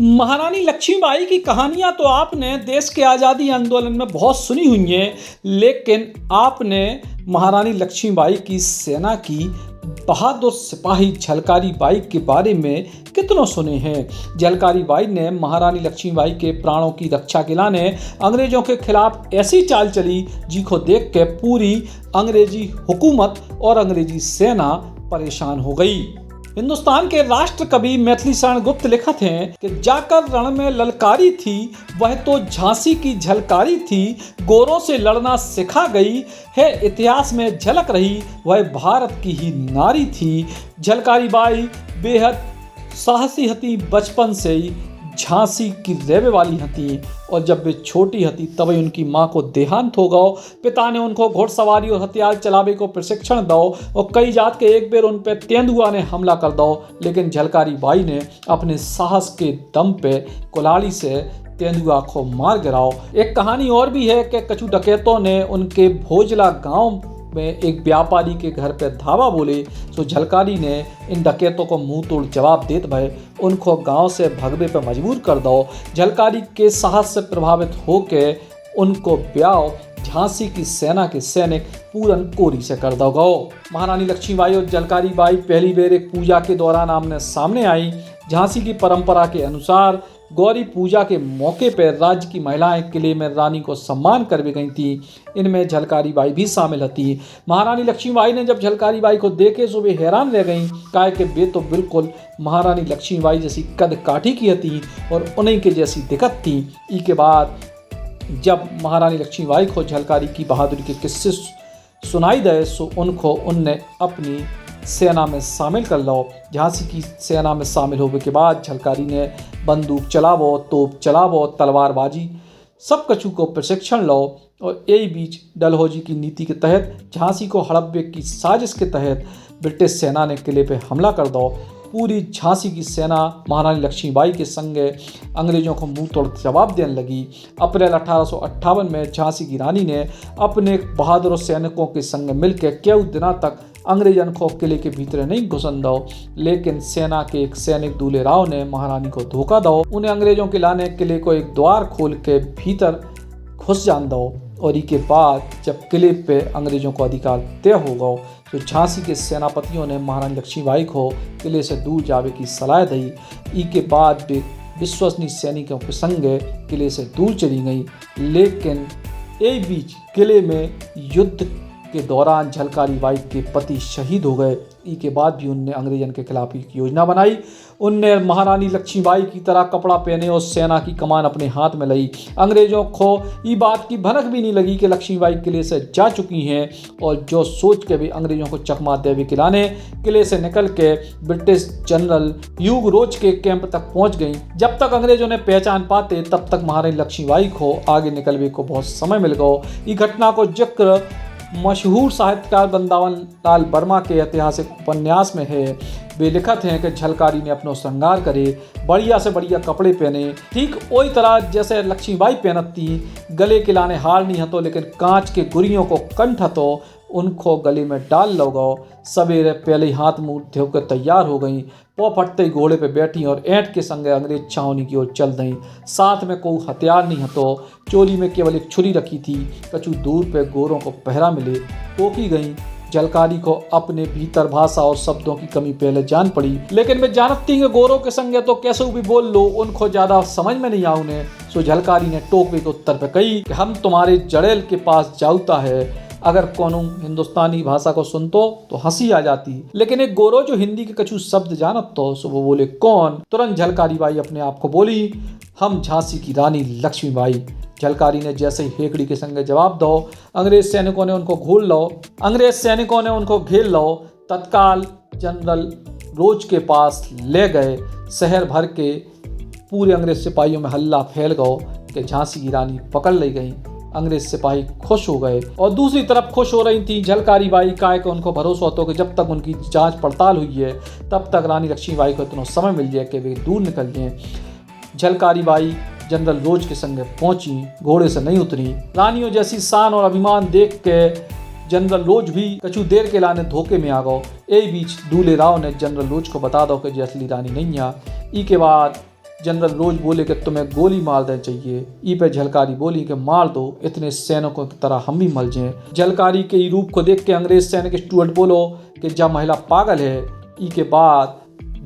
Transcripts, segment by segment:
महारानी लक्ष्मीबाई की कहानियां तो आपने देश के आज़ादी आंदोलन में बहुत सुनी हुई हैं, लेकिन आपने महारानी लक्ष्मीबाई की सेना की बहादुर सिपाही झलकारी बाई के बारे में कितनों सुने हैं। झलकारी बाई ने महारानी लक्ष्मीबाई के प्राणों की रक्षा के लिए अंग्रेजों के खिलाफ ऐसी चाल चली जिसको देख के पूरी अंग्रेजी हुकूमत और अंग्रेजी सेना परेशान हो गई। हिंदुस्तान के राष्ट्र कवि मैथिली शरण गुप्त लिखत हैं कि जाकर रण में ललकारी थी, वह तो झांसी की झलकारी थी, गोरों से लड़ना सिखा गई है, इतिहास में झलक रही, वह भारत की ही नारी थी। झलकारी बाई बेहद साहसी हती, बचपन से ही झांसी की रहने वाली हती और जब वे छोटी हती तभी उनकी माँ को देहांत हो गओ। पिता ने उनको घोड़सवारी और हथियार चलावे को प्रशिक्षण दो और कई जात के एक बेर उन पर तेंदुआ ने हमला कर दो, लेकिन झलकारी बाई ने अपने साहस के दम पे कुल्हाड़ी से तेंदुआ को मार गिराओ। एक कहानी और भी है कि कछु डकैतों ने उनके भोजला गांव में एक व्यापारी के घर पे धावा बोले, तो झलकारी ने इन डकैतों को मुंह तोड़ जवाब देते भय उनको गांव से भगवे पे मजबूर कर दो। झलकारी के साहस से प्रभावित होके उनको ब्याह झांसी की सेना के सैनिक पूरन कोरी से कर दो गो। महारानी लक्ष्मीबाई और झलकारी बाई पहली बार एक पूजा के दौरान आमने सामने आई। झांसी की परंपरा के अनुसार गौरी पूजा के मौके पर राज्य की महिलाएं किले में रानी को सम्मान कर भी गई थी। इनमें झलकारी बाई भी शामिल थी। महारानी लक्ष्मीबाई ने जब झलकारी बाई को देखे तो वे हैरान रह गईं, काहे कि वे तो बिल्कुल महारानी लक्ष्मीबाई जैसी कद काठी की थी और उन्हीं के जैसी दिखत थी। इसके बाद जब महारानी लक्ष्मीबाई को झलकारी की बहादुरी के किस्से सुनाई दे सो उनने अपनी सेना में शामिल कर लो। झांसी की सेना में शामिल होने के बाद झलकारी ने बंदूक चलावो, तोप चलावो, तलवारबाजी सब कछु को प्रशिक्षण लो और यही बीच डलहौजी की नीति के तहत झांसी को हड़पने की साजिश के तहत ब्रिटिश सेना ने किले पे हमला कर दो। पूरी झांसी की सेना महारानी लक्ष्मीबाई के संगे अंग्रेजों को मुंह तोड़ जवाब देने लगी। अप्रैल 1858 में झांसी की रानी ने अपने बहादुर सैनिकों के संग मिलकर कई दिनों तक अंग्रेजन को किले के भीतर नहीं घुसन दो, लेकिन सेना के एक सैनिक दूल्हे राव ने महारानी को धोखा दो। उन्हें अंग्रेजों के लाने किले को एक द्वार खोल के भीतर घुस जान दो और इसके बाद जब किले पे अंग्रेजों को अधिकार तय हो गओ तो झांसी के सेनापतियों ने महारानी लक्ष्मीबाई को किले से दूर जावे की सलाह दी। इसके बाद वे विश्वसनीय सैनिकों के संग किले से दूर चली गई, लेकिन एक बीच किले में युद्ध के दौरान झलकारी बाई के पति शहीद हो गए। इसके बाद भी उनने अंग्रेजन के खिलाफ एक योजना बनाई। उनने महारानी लक्ष्मीबाई की तरह कपड़ा पहने और सेना की कमान अपने हाथ में ली। अंग्रेजों को ये बात की भनक भी नहीं लगी कि लक्ष्मीबाई किले से जा चुकी हैं और जो सोच के भी अंग्रेजों को चकमा देवी किलाने किले से निकल के ब्रिटिश जनरल ह्यूग रोज के कैंप तक पहुंच गई। जब तक अंग्रेजों ने पहचान पाते तब तक महारानी लक्ष्मीबाई को आगे निकलने को बहुत समय मिल गया। इस घटना को जिक्र मशहूर साहित्यकार वृंदावन लाल वर्मा के ऐतिहासिक उपन्यास में है। वे लिखत हैं कि झलकारी ने अपनो श्रृंगार करे, बढ़िया से बढ़िया कपड़े पहने, ठीक वही तरह जैसे लक्ष्मीबाई पहनत थी। गले के लाने हार नहीं हतो, लेकिन कांच के गुरियों को कंठ हतो, उनको गले में डाल लगो। सवेरे पहले हाथ मुंह धोकर तैयार हो गई, पौ फटते ही घोड़े पे बैठी और ऐंठ के संगे अंग्रेज छावनी की ओर चल गई। साथ में कोई हथियार नहीं हतो, चोली में केवल एक छुरी रखी थी। कछु दूर पे गोरों को पहरा मिले, टोकी गई। झलकारी को अपने भीतर भाषा और शब्दों की कमी पहले जान पड़ी, लेकिन वे जानती कि गोरों के संगे तो कैसे भी बोल लो, उनको ज्यादा समझ में नहीं आउने। सो झलकारी ने टोकवे के उत्तर पे कही कि हम तुम्हारे जड़ेल के पास जाऊता है। अगर कोनो हिंदुस्तानी भाषा को सुनतो तो हंसी आ जाती, लेकिन एक गोरो जो हिंदी के कछु शब्द जानत तो सो वो बोले कौन। तुरंत झलकारी बाई अपने आप को बोली, हम झांसी की रानी लक्ष्मीबाई। झलकारी ने जैसे ही हेकड़ी के संगे जवाब दो, अंग्रेज सैनिकों ने उनको घेर लो। तत्काल जनरल रोज के पास ले गए। शहर भर के पूरे अंग्रेज सिपाहियों में हल्ला फैल गया कि झांसी की रानी पकड़ ली गई। अंग्रेज सिपाही खुश हो गए और दूसरी तरफ खुश हो रही थी झलकारी बाई, काहे को उनको भरोसा होता कि जब तक उनकी जांच पड़ताल हुई है तब तक रानी लक्ष्मीबाई को इतना समय मिल जाए कि वे दूर निकल जाएं। झलकारी बाई जनरल रोज के संग पहुंची, घोड़े से नहीं उतरी। रानियों जैसी शान और अभिमान देख के जनरल रोज भी कछु देर के लाने धोखे में आ गओ। यही बीच दूल्हे राव ने जनरल रोज को बता दो कि असली रानी नहीं आ। ई के बाद जनरल रोज बोले कि तुम्हें गोली मार देनी चाहिए। ई पे झलकारी बोली कि मार दो, इतने सैनिकों की तरह हम भी मर जाएं। झलकारी के रूप को देख के अंग्रेज सैनिक स्टुअर्ट बोलो कि जा महिला पागल है। ई के बाद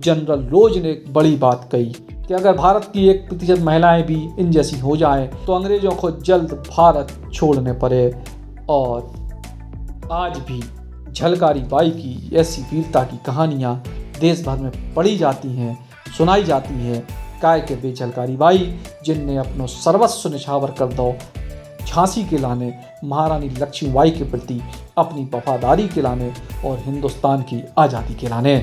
जनरल रोज ने एक बड़ी बात कही कि अगर भारत की 1% महिलाएं भी इन जैसी हो जाएं तो अंग्रेजों को जल्द भारत छोड़ने पड़े। और आज भी झलकारी बाई की ऐसी वीरता की कहानियाँ देश भर में पढ़ी जाती हैं, सुनाई जाती हैं। काय के वे झलकारी बाई जिनने अपनो सर्वस्व निछावर कर दो झांसी के लाने, महारानी लक्ष्मीबाई के प्रति अपनी वफादारी के लाने और हिंदुस्तान की आज़ादी के लाने।